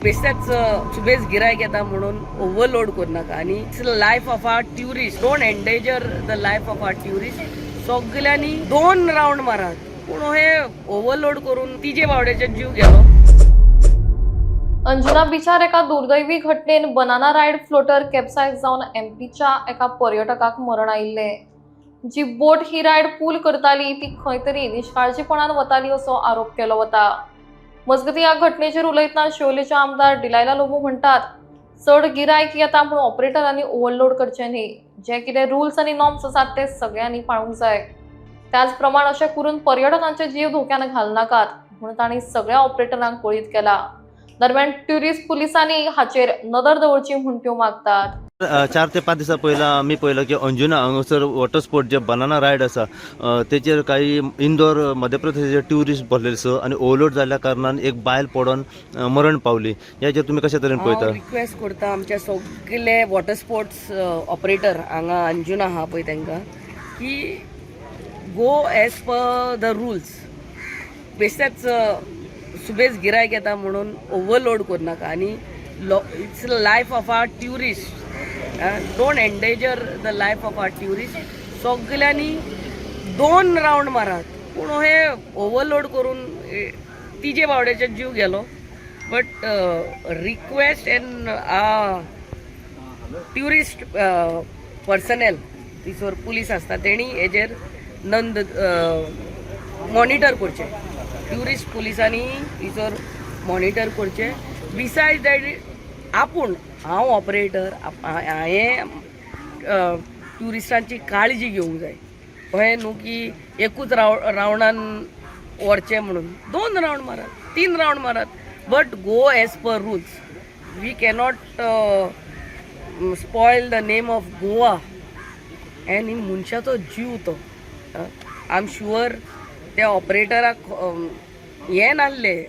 बेश्टेच सुबेज गिरायक येता म्हणून ओव्हरलोड करू नाका आणि it's life of our tourist. Don't endanger the life of our tourist. सगळ्यांनी 2 राउंड मारात पूण हे ओव्हरलोड करून तिजे बावड्याचे जीव गेलो. अंजुना बीचार एका दुर्दैवी घटनेन बनाना रायड फ्लोटर कॅप्सायज जावन एमपीच्या एका पर्यटकाक मरण आयिल्ले. जी बोट ही रायड पूल करताली ती खंय तरी निष्काळजीपणान वताली असो आरोप केलो वता. मजगती ह्या घटनेचेर उलयतना शिवोलेचे आमदार डिलायला लोबो म्हणटात, चड गिरायक येता म्हणून ऑपरेटरांनी ओव्हरलोड करचे न्ही. जे कितें रुल्स आनी नॉर्म्स आसात ते सगळ्यांनी पाळूंक जाय. त्याच प्रमाण अशें करून पर्यटकांचे जीव धोक्यान घालनाकात म्हणून तांणी सगळ्या ऑपरेटरांक कळीत केला. दरम्यान ट्युरिस्ट पुलिसांनी हाचेर नदर दवरची म्हूण त्यो मागतात. 4 ते 5 दिसां पयला आमी पळयलां की अंजुना हांगासर वॉटर स्पोर्ट जे बनाना रायड आसा तेचेर काही इंदोर मध्य प्रदेशाचे ट्युरिस्ट भरलेले आनी ओव्हरलोड जाल्ल्या कारणान एक बायल पडोन मरण पावली. याचेर तुमी कशा तरेन पळयता? रिक्वेस्ट करता आमच्या सगळे वॉटर स्पोर्ट्स ऑपरेटर हांगा अंजुना आहा पळय तांकां की go as per the rules. बेश्टेच सुबेज गिरायक येता म्हणून ओव्हरलोड करू नाका आणि it's life of our tourist. Don't endanger the life of our tourist. सगळ्यांनी 2 राउंड मारात पूण हे ओव्हरलोड करून तिजे बावड्याचे जीव गेलो. बट रिक्वेस्ट एन ट्युरिस्ट पर्सनल तिसोर पुलीस आसता तेणी हेजेर नंद मॉनिटर करचे. ट्युरिस्ट पुलिसांनी तिसोर मॉनिटर करचे. बिसायड दॅट आपूण हांव ऑपरेटर हांवें ट्युरिस्टांची काळजी घेवंक जाय. अशें न्हू की एकूच राउंडान व्हरचें म्हणून 2 राउंड मारात 3 राउंड मारात. But go as per rules. We cannot spoil the name of Goa एन इन मनशाचो जीव तो. आय एम शुअर त्या ऑपरेटराक हें नासलें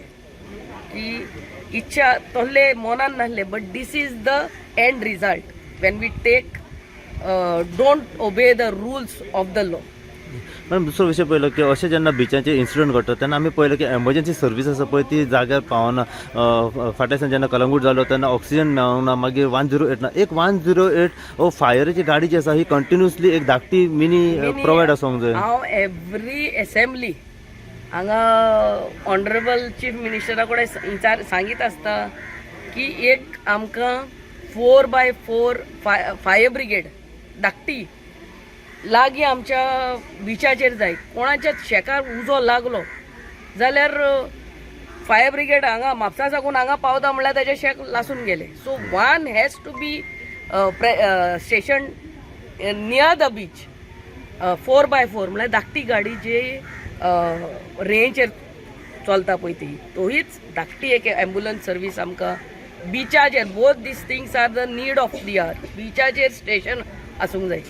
की इच्छा तसले मनान नासले. But this is the end result when we take don't obey the rules of the law. Madam दुसरो विशय पळयलो की अशें जेन्ना बिचांचेर इन्सिडंट घडटा तेन्ना आमी पळयलें की एमर्जन्सी सर्वीस आसा पळय ती जाग्यार पावना. फाटल्या दिसांनी जेन्ना कलंगूट जालो तेन्ना ऑक्सिजन मेळोंक ना. मागीर 108 ना. एक 108 फायराची गाडी जी आसा ही कंटिन्युअसली एक धाकटी मिनी प्रोवायड आसूंक जाय. हांव एवरी असेंब्ली हांगा ऑनरेबल चीफ मिनिस्टरा कडेन सांगीत आसता की एक आमकां 4x4 फायर ब्रिगेड धाकटी लागीं आमच्या बिचाचेर जाय. कोणाच्या शेकार उजो लागलो जाल्यार फायर ब्रिगेड हांगा म्हापसा साकून हांगा पावता म्हणल्यार ताचे शेक लासून गेले. So one has to be station near the beach. 4x4 म्हणल्यार धाकटी गाडी जी रेंजचेर चलता पळय ती तोहीच धाकटी एक एम्ब्युलन्स सर्वीस आमकां बिचाचेर. Both these things are the need of the hour. बिचाचेर स्टेशन आसूंक जाय.